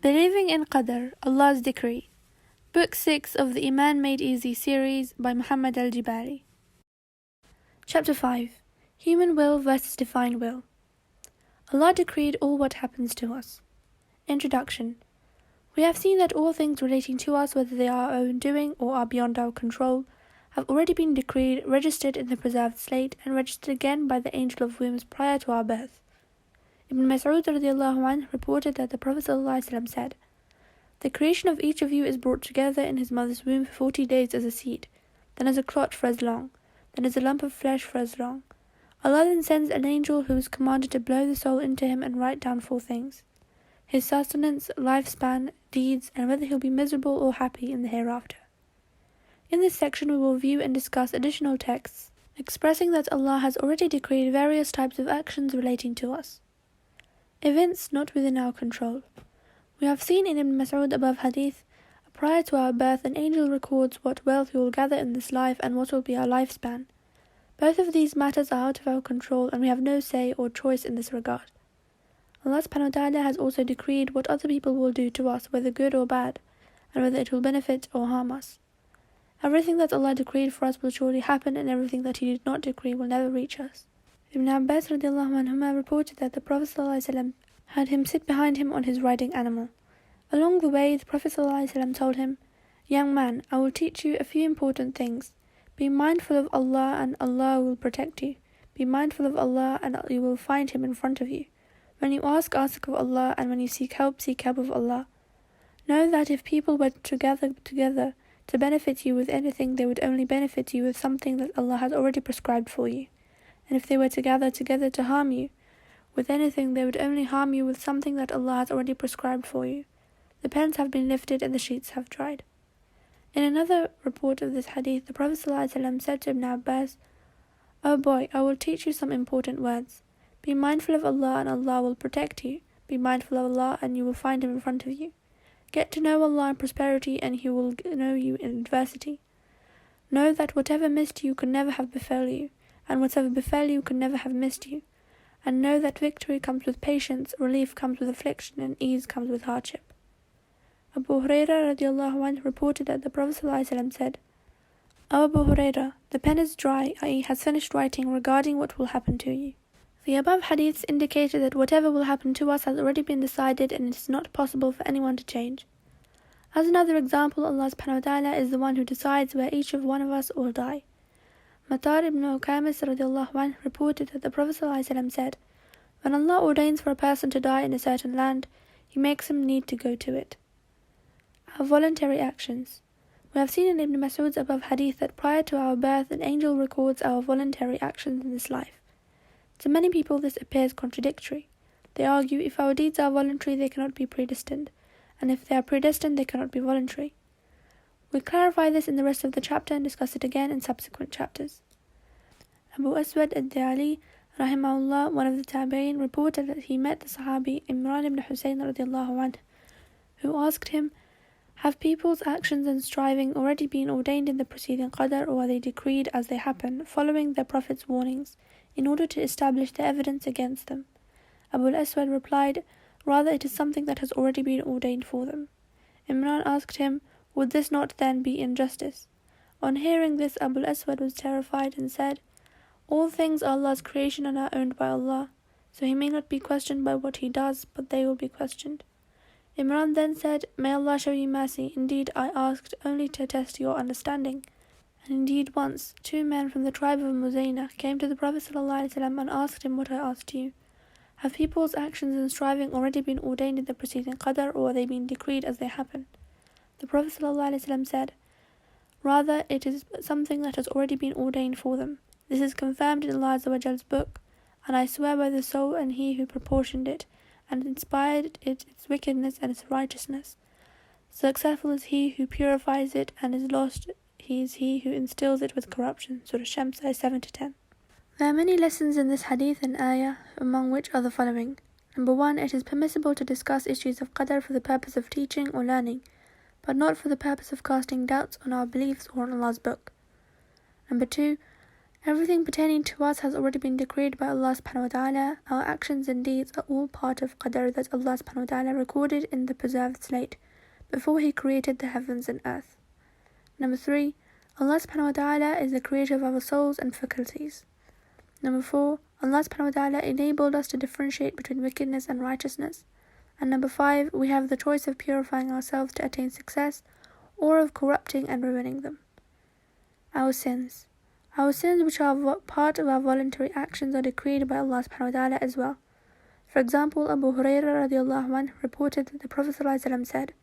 Believing in Qadar, Allah's Decree. Book 6 of the Eemaan Made Easy series by Muhammad Al Jibaly. Chapter 5. Human Will versus Divine Will. Allah decreed all what happens to us. Introduction. We have seen that all things relating to us, whether they are our own doing or are beyond our control, have already been decreed, registered in the preserved slate, and registered again by the angel of wombs prior to our birth. Ibn Mas'ud radiallahu anh reported that the Prophet ﷺ said, "The creation of each of you is brought together in his mother's womb for 40 days as a seed, then as a clot for as long, then as a lump of flesh for as long. Allah then sends an angel who is commanded to blow the soul into him and write down 4 things: his sustenance, lifespan, deeds, and whether he'll be miserable or happy in the hereafter." In this section we will view and discuss additional texts expressing that Allah has already decreed various types of actions relating to us. Events not within our control. We have seen in Ibn Mas'ud above hadith, prior to our birth an angel records what wealth we will gather in this life and what will be our lifespan. Both of these matters are out of our control and we have no say or choice in this regard. Allah subhanahu wa ta'ala has also decreed what other people will do to us, whether good or bad, and whether it will benefit or harm us. Everything that Allah decreed for us will surely happen, and everything that He did not decree will never reach us. Ibn Abbas radiallahu anhuma reported that the Prophet ﷺ had him sit behind him on his riding animal. Along the way, the Prophet ﷺ told him, "Young man, I will teach you a few important things. Be mindful of Allah and Allah will protect you. Be mindful of Allah and you will find Him in front of you. When you ask of Allah, and when you seek help of Allah. Know that if people were together to benefit you with anything, they would only benefit you with something that Allah has already prescribed for you. And if they were to gather together to harm you with anything, they would only harm you with something that Allah has already prescribed for you. The pens have been lifted and the sheets have dried." In another report of this hadith, the Prophet ﷺ said to Ibn Abbas, "O boy, I will teach you some important words. Be mindful of Allah and Allah will protect you. Be mindful of Allah and you will find Him in front of you. Get to know Allah in prosperity and He will know you in adversity. Know that whatever missed you could never have befell you, and whatever befell you could never have missed you. And know that victory comes with patience, relief comes with affliction, and ease comes with hardship." Abu Hurairah radiallahu anhu reported that the Prophet ﷺ said, "O Abu Hurairah, the pen is dry, i.e. has finished writing regarding what will happen to you." The above hadiths indicated that whatever will happen to us has already been decided and it is not possible for anyone to change. As another example, Allah subhanahu wa ta'ala is the one who decides where each one of us will die. Matar ibn Uqamis radiallahu anh reported that the Prophet ﷺ said, "When Allah ordains for a person to die in a certain land, He makes him need to go to it." Our voluntary actions. We have seen in Ibn Mas'ud's above hadith that prior to our birth an angel records our voluntary actions in this life. To many people this appears contradictory. They argue if our deeds are voluntary they cannot be predestined, and if they are predestined they cannot be voluntary. We'll clarify this in the rest of the chapter and discuss it again in subsequent chapters. Abu Aswad al-Diyali rahimahullah, one of the Tabi'in, reported that he met the Sahabi Imran ibn Husayn radiallahu anhu, who asked him, "Have people's actions and striving already been ordained in the preceding Qadar, or are they decreed as they happen, following their Prophet's warnings, in order to establish the evidence against them?" Abu Aswad replied, "Rather it is something that has already been ordained for them." Imran asked him, "Would this not then be injustice?" On hearing this, Abu Aswad was terrified and said, "All things are Allah's creation and are owned by Allah, so He may not be questioned by what He does, but they will be questioned." Imran then said, "May Allah show you mercy. Indeed, I asked only to test your understanding." And indeed once, 2 men from the tribe of Muzayna came to the Prophet ﷺ and asked him what I asked you. Have people's actions and striving already been ordained in the preceding Qadar, or are they being decreed as they happen? The Prophet ﷺ said, "Rather, it is something that has already been ordained for them. This is confirmed in Allah Azza wa Jal's book, and I swear by the soul and He who proportioned it, and inspired it its wickedness and its righteousness. Successful is he who purifies it, and is lost he is he who instills it with corruption." Surah Shams, ayah 7-10. There are many lessons in this hadith and ayah, among which are the following. Number 1, it is permissible to discuss issues of Qadar for the purpose of teaching or learning, but not for the purpose of casting doubts on our beliefs or on Allah's book. Number 2, Everything pertaining to us has already been decreed by Allah subhanahu wa ta'ala. Our actions and deeds are all part of Qadar that Allah subhanahu wa ta'ala recorded in the preserved slate before He created the heavens and earth. Number 3. Allah subhanahu wa ta'ala is the creator of our souls and faculties. Number 4. Allah subhanahu wa ta'ala enabled us to differentiate between wickedness and righteousness. And number 5. We have the choice of purifying ourselves to attain success or of corrupting and ruining them. Our sins. Our sins, which are part of our voluntary actions, are decreed by Allah subhanahu wa ta'ala as well. For example, Abu Hurairah radiallahu anhu reported that the Prophet ﷺ said,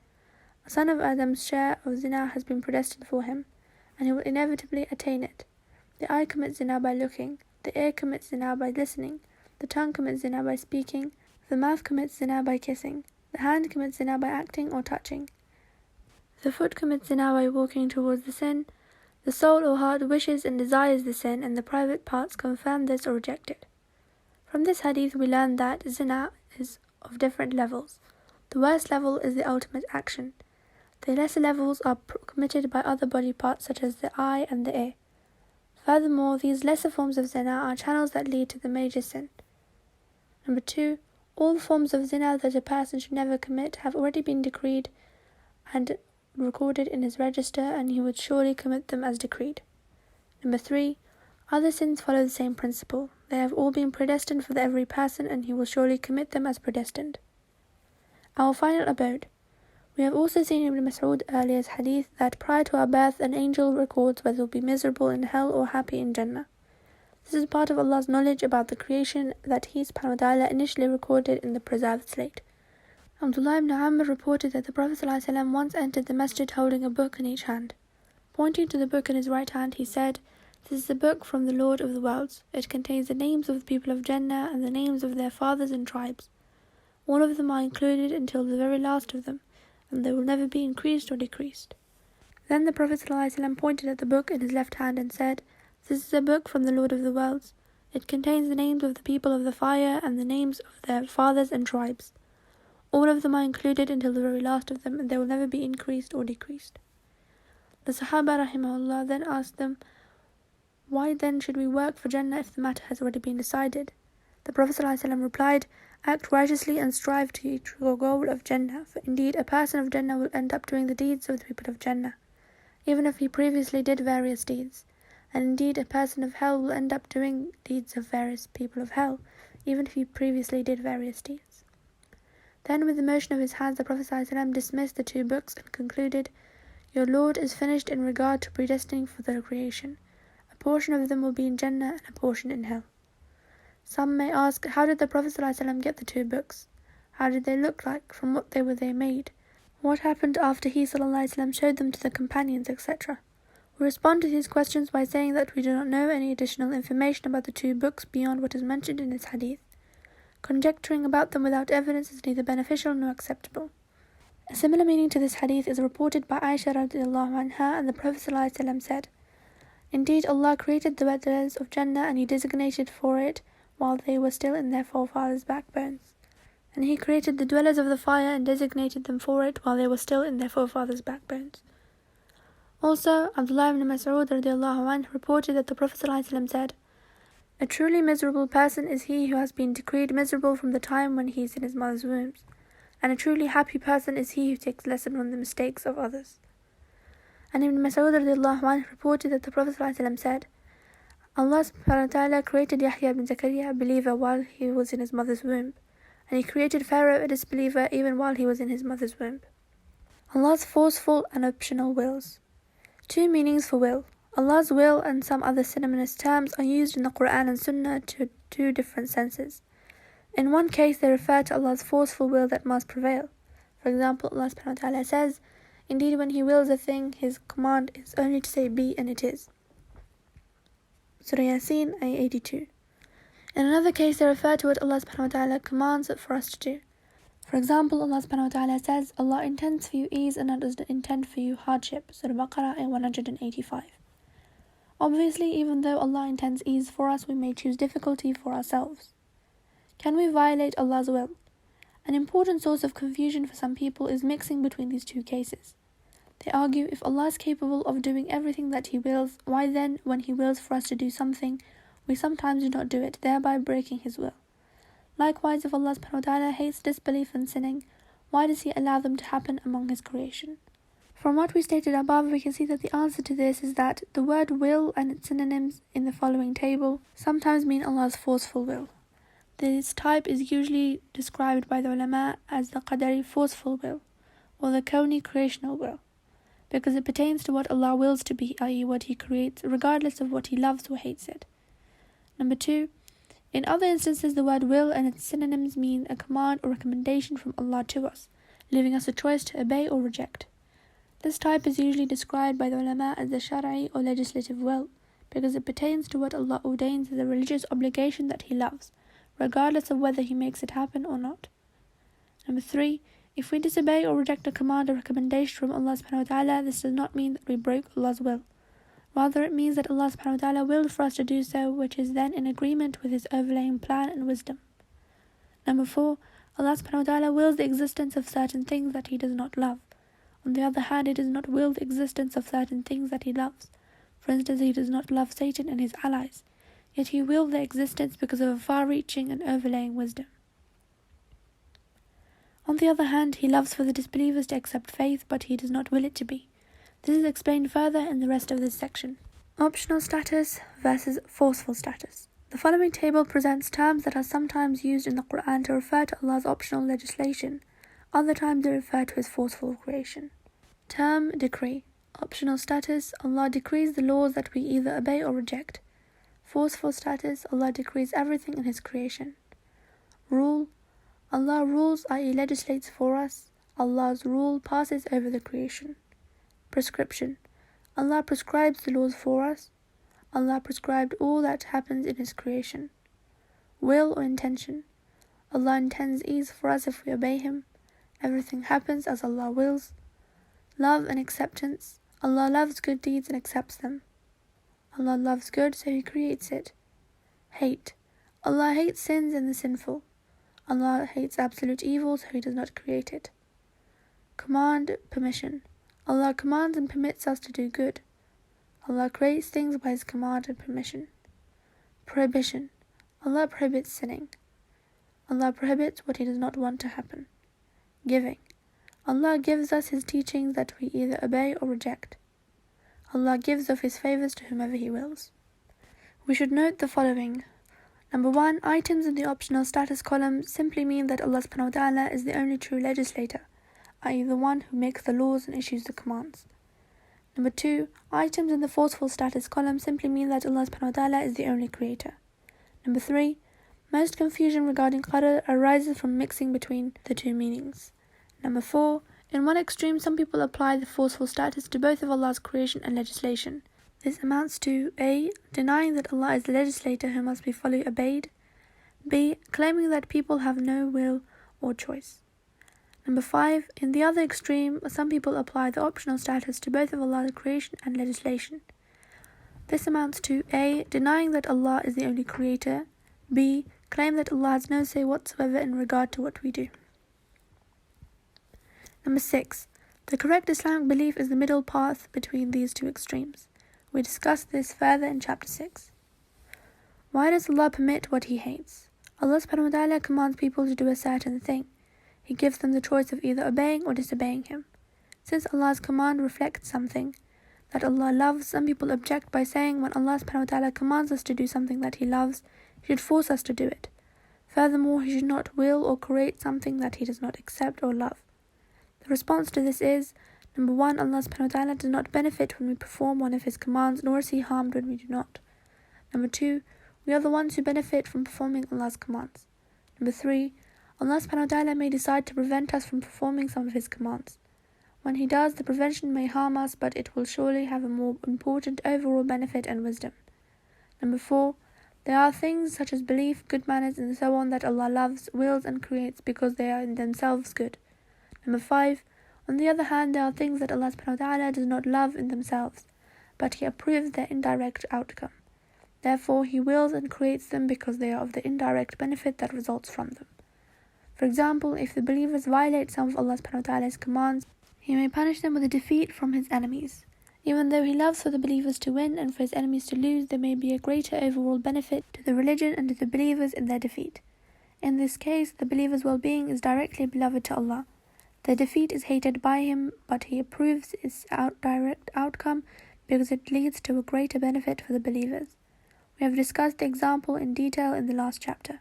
"A son of Adam's share of zina has been predestined for him, and he will inevitably attain it. The eye commits zina by looking, the ear commits zina by listening, the tongue commits zina by speaking, the mouth commits zina by kissing, the hand commits zina by acting or touching, the foot commits zina by walking towards the sin, the soul or heart wishes and desires the sin, and the private parts confirm this or reject it." From this hadith we learn that zina is of different levels. The worst level is the ultimate action. The lesser levels are committed by other body parts such as the eye and the ear. Furthermore, these lesser forms of zina are channels that lead to the major sin. Number 2. All forms of zina that a person should never commit have already been decreed and recorded in his register, and he would surely commit them as decreed. Number 3. Other sins follow the same principle. They have all been predestined for every person, and he will surely commit them as predestined. Our final abode. We have also seen Ibn Mas'ud earlier's hadith that prior to our birth an angel records whether we'll be miserable in hell or happy in Jannah. This is part of Allah's knowledge about the creation that He subhanahu wa ta'ala initially recorded in the preserved slate. Abdullah ibn Amr reported that the Prophet ﷺ once entered the masjid holding a book in each hand. Pointing to the book in his right hand, he said, "This is a book from the Lord of the worlds. It contains the names of the people of Jannah and the names of their fathers and tribes. All of them are included until the very last of them, and they will never be increased or decreased." Then the Prophet ﷺ pointed at the book in his left hand and said, "This is a book from the Lord of the worlds. It contains the names of the people of the fire and the names of their fathers and tribes. All of them are included until the very last of them, and they will never be increased or decreased." The Sahaba rahimahullah then asked them, "Why then should we work for Jannah if the matter has already been decided?" The Prophet ﷺ replied, "Act righteously and strive to reach your goal of Jannah, for indeed a person of Jannah will end up doing the deeds of the people of Jannah, even if he previously did various deeds. And indeed a person of hell will end up doing deeds of various people of hell, even if he previously did various deeds." Then with the motion of his hands the Prophet ﷺ dismissed the two books and concluded, "Your Lord is finished in regard to predestining for the creation. A portion of them will be in Jannah and a portion in hell." Some may ask, how did the Prophet ﷺ get the two books? How did they look like? From what were they made? What happened after he ﷺ showed them to the companions, etc.? We respond to these questions by saying that we do not know any additional information about the two books beyond what is mentioned in this hadith. Conjecturing about them without evidence is neither beneficial nor acceptable. A similar meaning to this hadith is reported by Aisha radiallahu anha, and the Prophet ﷺ said, "Indeed Allah created the dwellers of Jannah and He designated for it while they were still in their forefathers' backbones. And He created the dwellers of the fire and designated them for it while they were still in their forefathers' backbones." Also, Abdullah ibn Mas'ud radiallahu anhu reported that the Prophet ﷺ said, "A truly miserable person is he who has been decreed miserable from the time when he is in his mother's wombs, and a truly happy person is he who takes lesson from the mistakes of others." And Ibn Mas'ud radiallahu anhu reported that the Prophet ﷺ said, "Allah subhanahu wa ta'ala created Yahya ibn Zakaria a believer while he was in his mother's womb, and He created Pharaoh a disbeliever even while he was in his mother's womb." Allah's forceful and optional wills. Two meanings for will. Allah's will and some other synonymous terms are used in the Quran and Sunnah to two different senses. In one case they refer to Allah's forceful will that must prevail. For example, Allah subhanahu wa ta'ala says, "Indeed when He wills a thing, His command is only to say be, and it is." Surah Yasin, ayah 82. In another case they refer to what Allah subhanahu wa ta'ala commands for us to do. For example, Allah subhanahu wa ta'ala says, "Allah intends for you ease and does not intend for you hardship." Surah Baqarah, ayah 185. Obviously, even though Allah intends ease for us, we may choose difficulty for ourselves. Can we violate Allah's will? An important source of confusion for some people is mixing between these two cases. They argue, if Allah is capable of doing everything that He wills, why then, when He wills for us to do something, we sometimes do not do it, thereby breaking His will? Likewise, if Allah subhanahu wa ta'ala hates disbelief and sinning, why does He allow them to happen among His creation? From what we stated above, we can see that the answer to this is that the word will and its synonyms in the following table sometimes mean Allah's forceful will. This type is usually described by the ulama as the Qadari forceful will, or the Kawni creational will, because it pertains to what Allah wills to be, i.e. what He creates, regardless of what He loves or hates it. Number 2, in other instances the word will and its synonyms mean a command or recommendation from Allah to us, leaving us a choice to obey or reject. This type is usually described by the ulama as the Shar'i or legislative will, because it pertains to what Allah ordains as a religious obligation that He loves, regardless of whether He makes it happen or not. Number 3, if we disobey or reject a command or recommendation from Allah subhanahu wa ta'ala, this does not mean that we broke Allah's will. Rather, it means that Allah subhanahu wa ta'ala willed for us to do so, which is then in agreement with His overlaying plan and wisdom. Number 4, Allah subhanahu wa ta'ala wills the existence of certain things that He does not love. On the other hand, He does not will the existence of certain things that He loves. For instance, He does not love Satan and his allies, yet He willed their existence because of a far-reaching and overlaying wisdom. On the other hand, He loves for the disbelievers to accept faith, but He does not will it to be. This is explained further in the rest of this section. Optional status versus forceful status. The following table presents terms that are sometimes used in the Quran to refer to Allah's optional legislation. Other times they refer to His forceful creation. Term decree. Optional status, Allah decrees the laws that we either obey or reject. Forceful status, Allah decrees everything in His creation. Rule, Allah rules, i.e. legislates for us. Allah's rule passes over the creation. Prescription, Allah prescribes the laws for us. Allah prescribed all that happens in His creation. Will or intention, Allah intends ease for us if we obey Him. Everything happens as Allah wills. Love and acceptance, Allah loves good deeds and accepts them. Allah loves good, so He creates it. Hate, Allah hates sins and the sinful. Allah hates absolute evil, so He does not create it. Command, permission, Allah commands and permits us to do good. Allah creates things by His command and permission. Prohibition, Allah prohibits sinning. Allah prohibits what He does not want to happen. Giving, Allah gives us His teachings that we either obey or reject. Allah gives of His favours to whomever He wills. We should note the following. Number 1, items in the optional status column simply mean that Allah subhanahu wa ta'ala is the only true legislator, i.e. the one who makes the laws and issues the commands. Number 2, items in the forceful status column simply mean that Allah subhanahu wa ta'ala is the only creator. Number 3, most confusion regarding Qadar arises from mixing between the two meanings. Number 4, in one extreme some people apply the forceful status to both of Allah's creation and legislation. This amounts to A. Denying that Allah is the legislator who must be fully obeyed. B. Claiming that people have no will or choice. Number 5, in the other extreme, some people apply the optional status to both of Allah's creation and legislation. This amounts to A. Denying that Allah is the only creator. B. Claim that Allah has no say whatsoever in regard to what we do. Number 6, the correct Islamic belief is the middle path between these two extremes. We discussed this further in chapter 6. Why does Allah permit what He hates? Allah subhanahu wa ta'ala commands people to do a certain thing. He gives them the choice of either obeying or disobeying Him. Since Allah's command reflects something that Allah loves, some people object by saying when Allah subhanahu wa ta'ala commands us to do something that He loves, He should force us to do it. Furthermore, He should not will or create something that He does not accept or love. The response to this is, number 1, Allah subhanahu wa ta'ala does not benefit when we perform one of His commands, nor is He harmed when we do not. Number 2, we are the ones who benefit from performing Allah's commands. Number 3, Allah subhanahu wa ta'ala may decide to prevent us from performing some of His commands. When He does, the prevention may harm us, but it will surely have a more important overall benefit and wisdom. Number 4, there are things such as belief, good manners, and so on that Allah loves, wills, and creates because they are in themselves good. Number 5, on the other hand, there are things that Allah subhanahu wa ta'ala does not love in themselves, but He approves their indirect outcome. Therefore, He wills and creates them because they are of the indirect benefit that results from them. For example, if the believers violate some of Allah subhanahu wa ta'ala's commands, He may punish them with a defeat from his enemies. Even though he loves for the believers to win and for his enemies to lose, there may be a greater overall benefit to the religion and to the believers in their defeat. In this case, the believer's well-being is directly beloved to Allah. Their defeat is hated by Him, but He approves its direct outcome because it leads to a greater benefit for the believers. We have discussed the example in detail in the last chapter.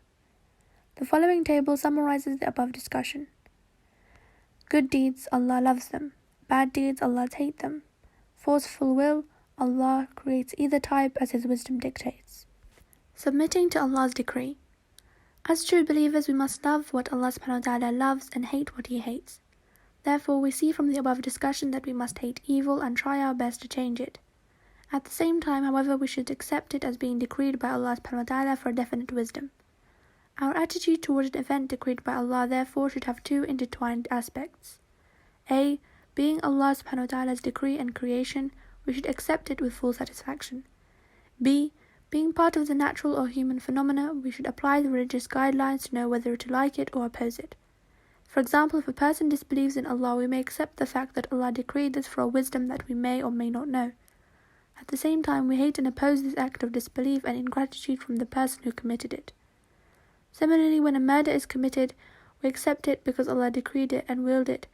The following table summarizes the above discussion. Good deeds, Allah loves them. Bad deeds, Allah hates them. Forceful will, Allah creates either type as His wisdom dictates. Submitting to Allah's decree. As true believers, we must love what Allah subhanahu wa ta'ala loves and hate what He hates. Therefore, we see from the above discussion that we must hate evil and try our best to change it. At the same time, however, we should accept it as being decreed by Allah subhanahu wa ta'ala for a definite wisdom. Our attitude toward an event decreed by Allah therefore should have two intertwined aspects. A. Being Allah subhanahu wa ta'ala's decree and creation, we should accept it with full satisfaction. B. Being part of the natural or human phenomena, we should apply the religious guidelines to know whether to like it or oppose it. For example, if a person disbelieves in Allah, we may accept the fact that Allah decreed this for a wisdom that we may or may not know. At the same time, we hate and oppose this act of disbelief and ingratitude from the person who committed it. Similarly, when a murder is committed, we accept it because Allah decreed it and willed it,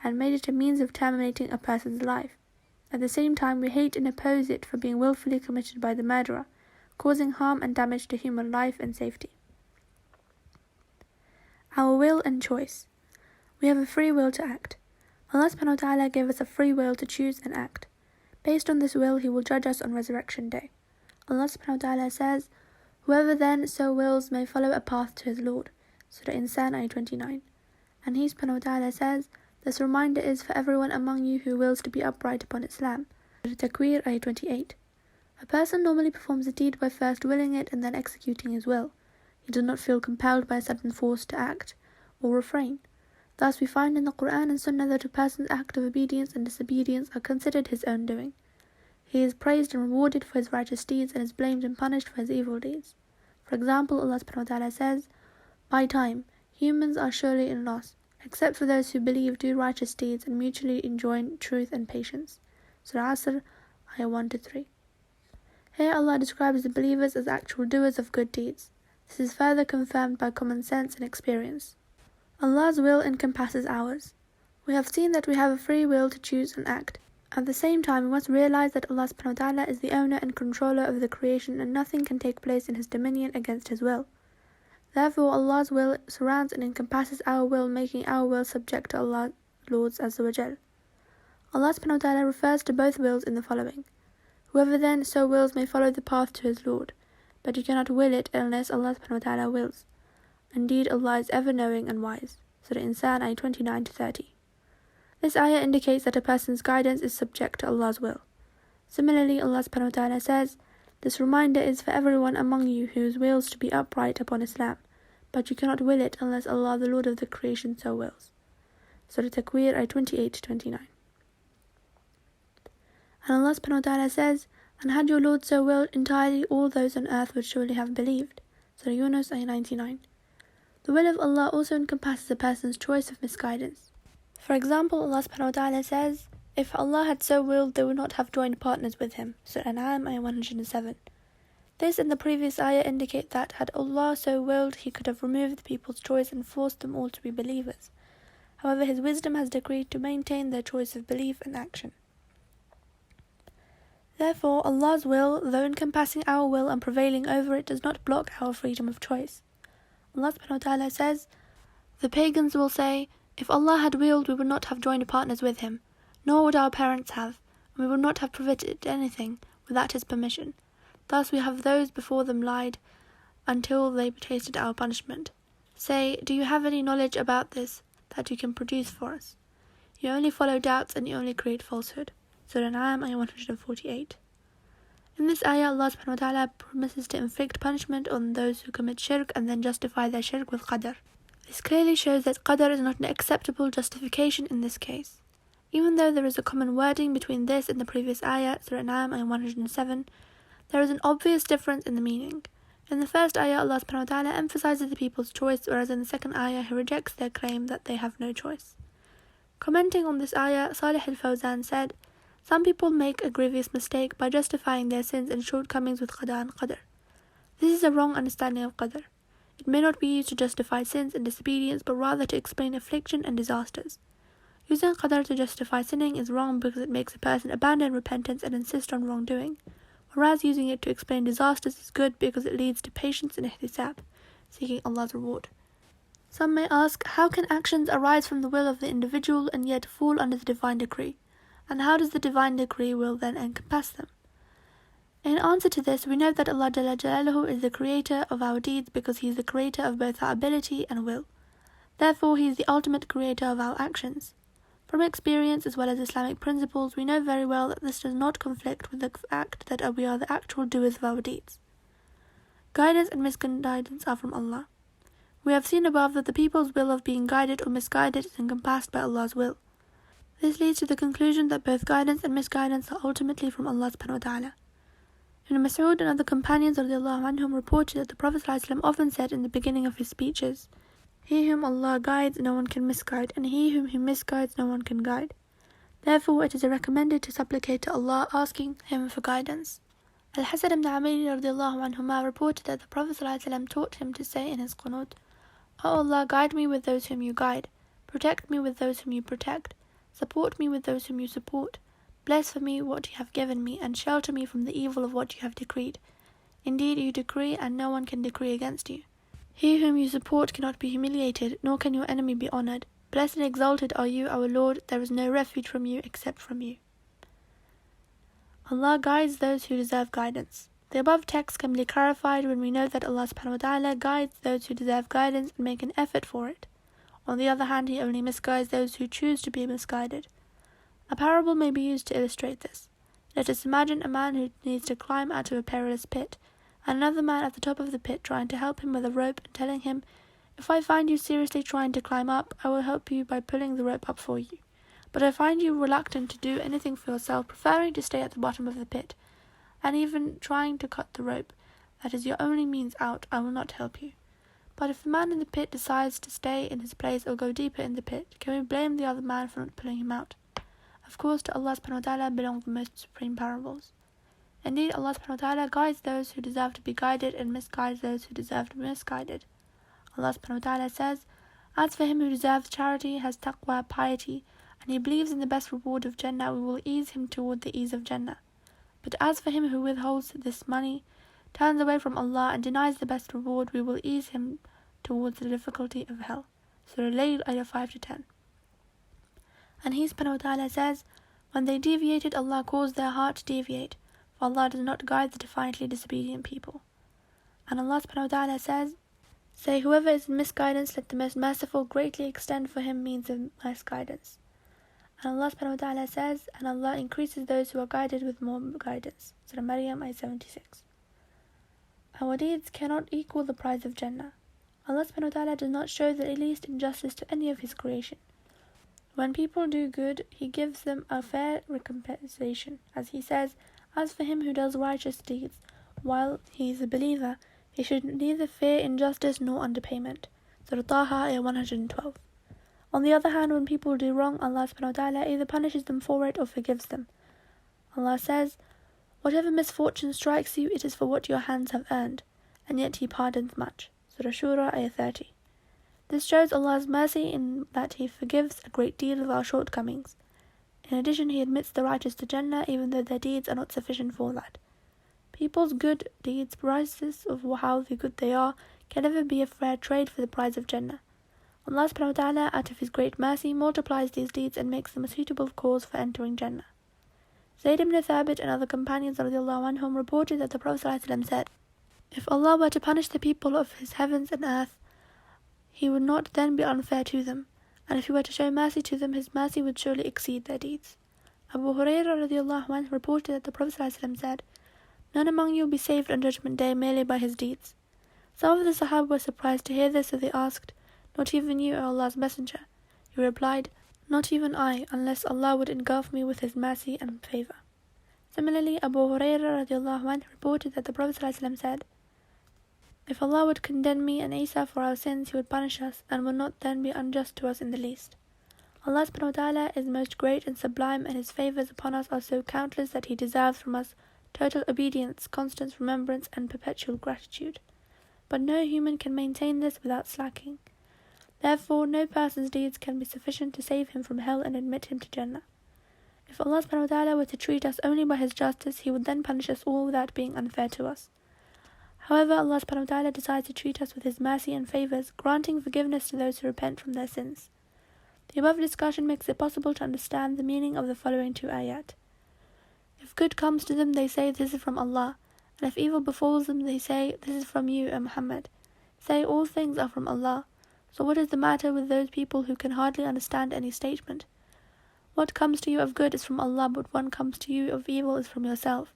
and made it a means of terminating a person's life. At the same time, we hate and oppose it for being willfully committed by the murderer, causing harm and damage to human life and safety. Our will and choice. We have a free will to act. Allah subhanahu wa ta'ala gave us a free will to choose and act. Based on this will, He will judge us on Resurrection Day. Allah subhanahu wa ta'ala says, "Whoever then so wills may follow a path to his Lord." Surah Insan, ayah 29. And He subhanahu wa ta'ala says, "This reminder is for everyone among you who wills to be upright upon Islam." Surah Takwir, ayah 28. A person normally performs a deed by first willing it and then executing his will. He does not feel compelled by a sudden force to act or refrain. Thus we find in the Quran and Sunnah that a person's act of obedience and disobedience are considered his own doing. He is praised and rewarded for his righteous deeds and is blamed and punished for his evil deeds. For example, Allah subhanahu wa ta'ala says, "By time, humans are surely in loss, except for those who believe, do righteous deeds, and mutually enjoin truth and patience." Surah Asr, ayah 1-3. Here Allah describes the believers as actual doers of good deeds. This is further confirmed by common sense and experience. Allah's will encompasses ours. We have seen that we have a free will to choose and act. At the same time, we must realize that Allah subhanahu wa ta'ala is the owner and controller of the creation and nothing can take place in His dominion against His will. Therefore, Allah's will surrounds and encompasses our will, making our will subject to Allah's Lord's Azza wa Jal. Allah subhanahu wa ta'ala refers to both wills in the following. Whoever then so wills may follow the path to his Lord, but you cannot will it unless Allah subhanahu wa ta'ala wills. Indeed, Allah is ever knowing and wise. Surah Insan, ayah 29-30. This ayah indicates that a person's guidance is subject to Allah's will. Similarly, Allah subhanahu wa ta'ala says, "This reminder is for everyone among you who wills to be upright upon Islam, but you cannot will it unless Allah, the Lord of the creation, so wills." Surah Takwir, ayah 28-29. And Allah subhanahu wa ta'ala says, "And had your Lord so willed, entirely all those on earth would surely have believed." Surah Yunus, ayah 99. The will of Allah also encompasses a person's choice of misguidance. For example, Allah subhanahu wa ta'ala says, "If Allah had so willed, they would not have joined partners with Him." Surah An'am, ayah 107. This and the previous ayah indicate that, had Allah so willed, He could have removed the people's choice and forced them all to be believers. However, His wisdom has decreed to maintain their choice of belief and action. Therefore, Allah's will, though encompassing our will and prevailing over it, does not block our freedom of choice. Allah subhanahu wa ta'ala says, "The pagans will say, if Allah had willed, we would not have joined partners with Him, nor would our parents have, and we would not have prohibited anything without His permission. Thus we have those before them lied until they tasted our punishment. Say, do you have any knowledge about this that you can produce for us? You only follow doubts and you only create falsehood." Surah An'am, ayah 148. In this ayah, Allah subhanahu wa ta'ala promises to inflict punishment on those who commit shirk and then justify their shirk with Qadar. This clearly shows that Qadar is not an acceptable justification in this case. Even though there is a common wording between this and the previous ayah, Surah An'am, ayah 107, there is an obvious difference in the meaning. In the first ayah, Allah subhanahu wa ta'ala emphasizes the people's choice, whereas in the second ayah, He rejects their claim that they have no choice. Commenting on this ayah, Salih al-Fawzan said, "Some people make a grievous mistake by justifying their sins and shortcomings with Qadar and Qadar. This is a wrong understanding of Qadar. It may not be used to justify sins and disobedience, but rather to explain affliction and disasters. Using Qadar to justify sinning is wrong because it makes a person abandon repentance and insist on wrongdoing, whereas using it to explain disasters is good because it leads to patience and ihtisab, seeking Allah's reward." Some may ask, how can actions arise from the will of the individual and yet fall under the divine decree? And how does the divine decree will then encompass them? In answer to this, we know that Allah Jalla Jalaluhu is the creator of our deeds because He is the creator of both our ability and will. Therefore, He is the ultimate creator of our actions. From experience as well as Islamic principles, we know very well that this does not conflict with the fact that we are the actual doers of our deeds. Guidance and misguidance are from Allah. We have seen above that the people's will of being guided or misguided is encompassed by Allah's will. This leads to the conclusion that both guidance and misguidance are ultimately from Allah subhanahu wa ta'ala. Ibn Mas'ud and other companions radiallahu anhum reported that the Prophet ﷺ often said in the beginning of his speeches, "He whom Allah guides, no one can misguide, and he whom He misguides, no one can guide." Therefore, it is recommended to supplicate to Allah, asking Him for guidance. Al-Hasan ibn Amir radiallahu anhuma reported that the Prophet ﷺ taught him to say in his qunut, "O Allah, guide me with those whom You guide, protect me with those whom You protect, support me with those whom You support, bless for me what You have given me, and shelter me from the evil of what You have decreed. Indeed, You decree, and no one can decree against You. He whom You support cannot be humiliated, nor can your enemy be honored. Blessed and exalted are You, our Lord, there is no refuge from You except from You." Allah guides those who deserve guidance. The above text can be clarified when we know that Allah subhanahu wa ta'ala guides those who deserve guidance and make an effort for it. On the other hand, He only misguides those who choose to be misguided. A parable may be used to illustrate this. Let us imagine a man who needs to climb out of a perilous pit, and another man at the top of the pit trying to help him with a rope and telling him, "If I find you seriously trying to climb up, I will help you by pulling the rope up for you. But I find you reluctant to do anything for yourself, preferring to stay at the bottom of the pit, and even trying to cut the rope. That is your only means out. I will not help you." But if the man in the pit decides to stay in his place or go deeper in the pit, can we blame the other man for not pulling him out? Of course, to Allah subhanahu wa ta'ala belong the most supreme parables. Indeed, Allah subhanahu wa ta'ala guides those who deserve to be guided and misguides those who deserve to be misguided. Allah subhanahu wa ta'ala says, "As for him who deserves charity, has taqwa, piety, and he believes in the best reward of Jannah, we will ease him toward the ease of Jannah. But as for him who withholds this money, turns away from Allah and denies the best reward, we will ease him towards the difficulty of hell." Surah Layl, ayah 5-10. And He subhanahu wa ta'ala says, "When they deviated, Allah caused their heart to deviate, for Allah does not guide the defiantly disobedient people." And Allah subhanahu wa ta'ala says, "Say, whoever is in misguidance, let the most merciful greatly extend for him means of misguidance." And Allah subhanahu wa ta'ala says, "And Allah increases those who are guided with more guidance." Surah Maryam, ayah 76. Our deeds cannot equal the prize of Jannah. Allah subhanahu wa ta'ala does not show the least injustice to any of His creation. When people do good, He gives them a fair recompensation, as He says, "As for him who does righteous deeds, while he is a believer, he should neither fear injustice nor underpayment." Surah Taha, ayah 112. On the other hand, when people do wrong, Allah subhanahu wa ta'ala either punishes them for it or forgives them. Allah says, "Whatever misfortune strikes you, it is for what your hands have earned, and yet He pardons much." Surah Shura, ayah 30. This shows Allah's mercy in that He forgives a great deal of our shortcomings. In addition, He admits the righteous to Jannah even though their deeds are not sufficient for that. People's good deeds, prices of how good they are, can never be a fair trade for the prize of Jannah. Allah subhanahu wa ta'ala, out of His great mercy, multiplies these deeds and makes them a suitable cause for entering Jannah. Zayd ibn Thabit and other companions radiallahu anhum reported that the Prophet ﷺ said, "If Allah were to punish the people of His heavens and earth, He would not then be unfair to them, and if He were to show mercy to them, His mercy would surely exceed their deeds." Abu Hurairah radiallahu anhu reported that the Prophet ﷺ said, "None among you will be saved on Judgment Day merely by his deeds." Some of the Sahaba were surprised to hear this, so they asked, "Not even you, O Allah's Messenger?" He replied, "Not even I, unless Allah would engulf me with His mercy and favour." Similarly, Abu Hurairah radiallahu anhu reported that the Prophet ﷺ said, "If Allah would condemn me and Isa for our sins, He would punish us, and would not then be unjust to us in the least." Allah subhanahu wa ta'ala is most great and sublime, and His favours upon us are so countless that He deserves from us total obedience, constant remembrance, and perpetual gratitude. But no human can maintain this without slacking. Therefore, no person's deeds can be sufficient to save him from hell and admit him to Jannah. If Allah subhanahu wa ta'ala were to treat us only by His justice, He would then punish us all without being unfair to us. However, Allah subhanahu wa ta'ala decides to treat us with His mercy and favours, granting forgiveness to those who repent from their sins. The above discussion makes it possible to understand the meaning of the following two ayat. If good comes to them, they say, "This is from Allah," and if evil befalls them, they say, "This is from you, O Muhammad." Say, all things are from Allah. So what is the matter with those people who can hardly understand any statement? What comes to you of good is from Allah, but what comes to you of evil is from yourself.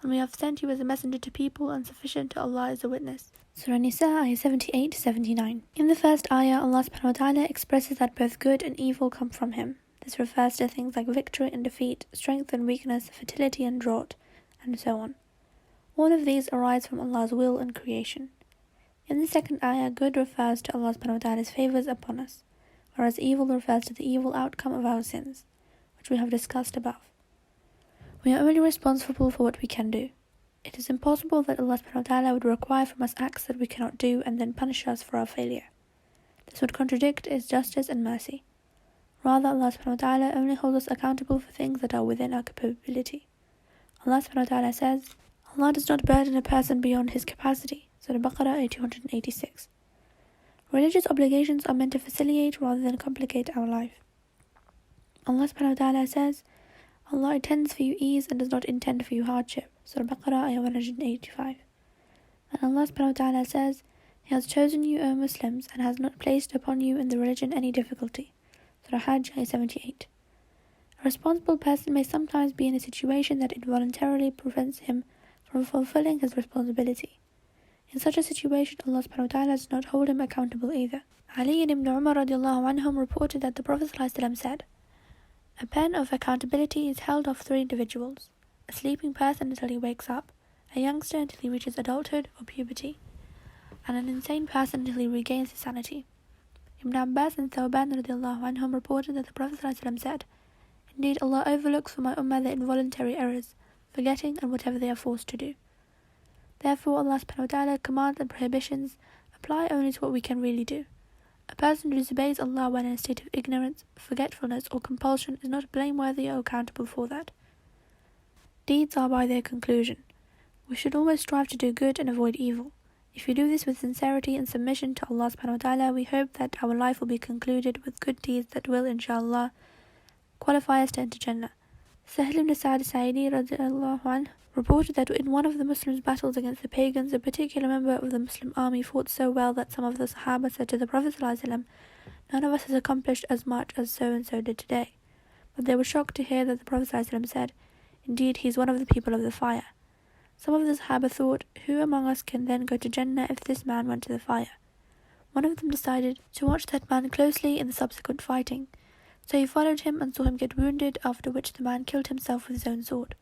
And we have sent you as a messenger to people, and sufficient to Allah is a witness. Surah Nisa, ayah 78-79. In the first ayah, Allah subhanahu wa ta'ala expresses that both good and evil come from Him. This refers to things like victory and defeat, strength and weakness, fertility and drought, and so on. All of these arise from Allah's will and creation. In the second ayah, good refers to Allah subhanahu wa ta'ala's favours upon us, whereas evil refers to the evil outcome of our sins, which we have discussed above. We are only responsible for what we can do. It is impossible that Allah subhanahu wa ta'ala would require from us acts that we cannot do and then punish us for our failure. This would contradict His justice and mercy. Rather, Allah subhanahu wa ta'ala only holds us accountable for things that are within our capability. Allah subhanahu wa ta'ala says, Allah does not burden a person beyond his capacity. Surah Baqarah 286. Religious obligations are meant to facilitate rather than complicate our life. Allah subhanahu wa ta'ala says, Allah intends for you ease and does not intend for you hardship. Surah Baqarah ayah 185. And Allah subhanahu wa ta'ala says, He has chosen you, O Muslims, and has not placed upon you in the religion any difficulty. Surah Hajj ayah 78. A responsible person may sometimes be in a situation that involuntarily prevents him from fulfilling his responsibility. In such a situation, Allah subhanahu wa ta'ala does not hold him accountable either. Ali ibn Umar radiallahu anhum reported that the Prophet ﷺ said, "A pen of accountability is held of three individuals: a sleeping person until he wakes up, a youngster until he reaches adulthood or puberty, and an insane person until he regains his sanity." Ibn Abbas and Thawban radiallahu anhum reported that the Prophet ﷺ said, "Indeed, Allah overlooks for my ummah their involuntary errors, forgetting and whatever they are forced to do." Therefore, Allah subhanahu wa ta'ala commands and prohibitions apply only to what we can really do. A person who disobeys Allah when in a state of ignorance, forgetfulness, or compulsion is not blameworthy or accountable for that. Deeds are by their conclusion. We should always strive to do good and avoid evil. If we do this with sincerity and submission to Allah subhanahu wa ta'ala, we hope that our life will be concluded with good deeds that will, inshallah, qualify us to enter Jannah. Sahl ibn Sa'd Sa'idi radiallahu anhu reported that in one of the Muslims' battles against the pagans, a particular member of the Muslim army fought so well that some of the Sahaba said to the Prophet ﷺ, "None of us has accomplished as much as so-and-so did today." But they were shocked to hear that the Prophet ﷺ said, "Indeed, he is one of the people of the fire." Some of the Sahaba thought, "Who among us can then go to Jannah if this man went to the fire?" One of them decided to watch that man closely in the subsequent fighting. So he followed him and saw him get wounded, after which the man killed himself with his own sword.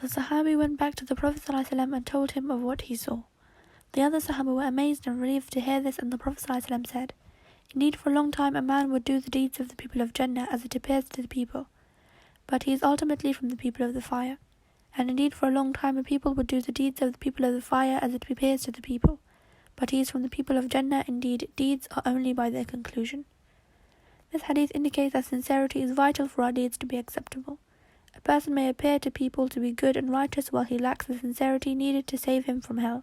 The Sahabi went back to the Prophet ﷺ and told him of what he saw. The other Sahaba were amazed and relieved to hear this, and the Prophet ﷺ said, "Indeed, for a long time a man would do the deeds of the people of Jannah as it appears to the people, but he is ultimately from the people of the fire. And indeed, for a long time a people would do the deeds of the people of the fire as it appears to the people, but he is from the people of Jannah. Indeed, deeds are only by their conclusion." This hadith indicates that sincerity is vital for our deeds to be acceptable. A person may appear to people to be good and righteous while he lacks the sincerity needed to save him from hell.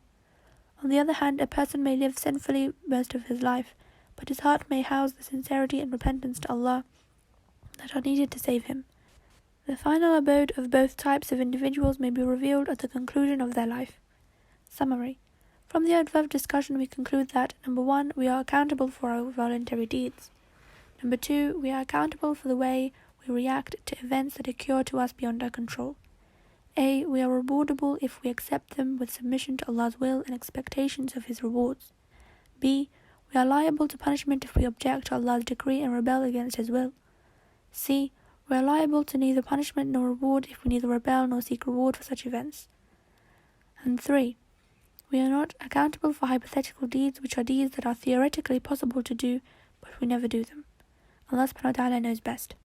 On the other hand, a person may live sinfully most of his life, but his heart may house the sincerity and repentance to Allah that are needed to save him. The final abode of both types of individuals may be revealed at the conclusion of their life. Summary. From the above discussion we conclude that, number 1, we are accountable for our voluntary deeds. Number 2, we are accountable for the way we react to events that occur to us beyond our control. A. We are rewardable if we accept them with submission to Allah's will and expectations of His rewards. B. We are liable to punishment if we object to Allah's decree and rebel against His will. C. We are liable to neither punishment nor reward if we neither rebel nor seek reward for such events. And 3. We are not accountable for hypothetical deeds which are deeds that are theoretically possible to do, but we never do them. Allah subhanahu wa ta'ala knows best.